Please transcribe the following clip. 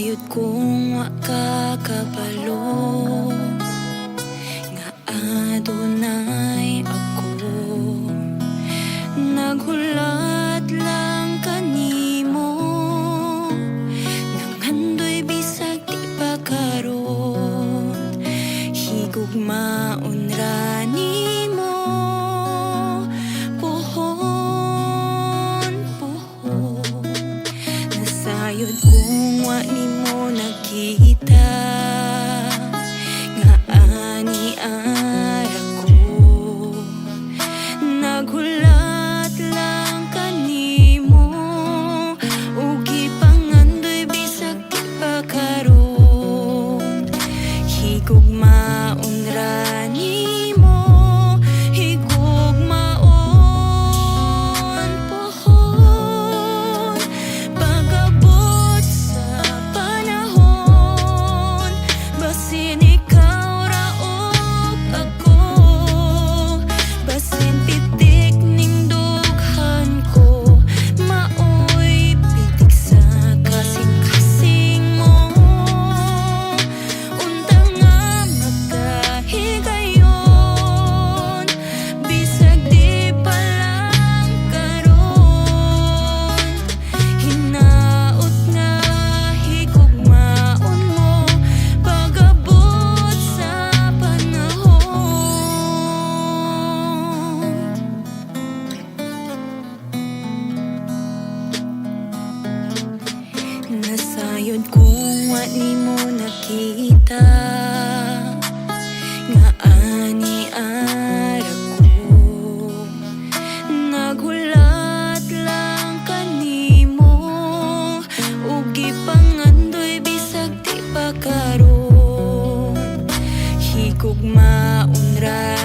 Nasayod kung wa ka kabalo, nga adunay ako. Naghulat lang kanimo, nang handoy bisag di pa karon. Higugmaon ra nimo, nasayod kung wa nimo nakita, nga ani ara ko. Naghulat lang kanimo, ug gipangandoy bisag di pa karon. Higugmaon ra nimo, higugmaon pohon. Pag-abot sa panahon, basin ikaw ra ug ako, basin pitik ning dughan ko, maoy pitik sa kasing-kasing mo. Unta nga magkahigayon, bisag di pa lang karon. Hinaot nga higugmaon mo, pag-abot sa panahon. Nasayod kung wa nimo nakita, nga ani ara ko. Naghulat lang kanimo, ug gipangandoy bisag di pa karon. Higugmaon ra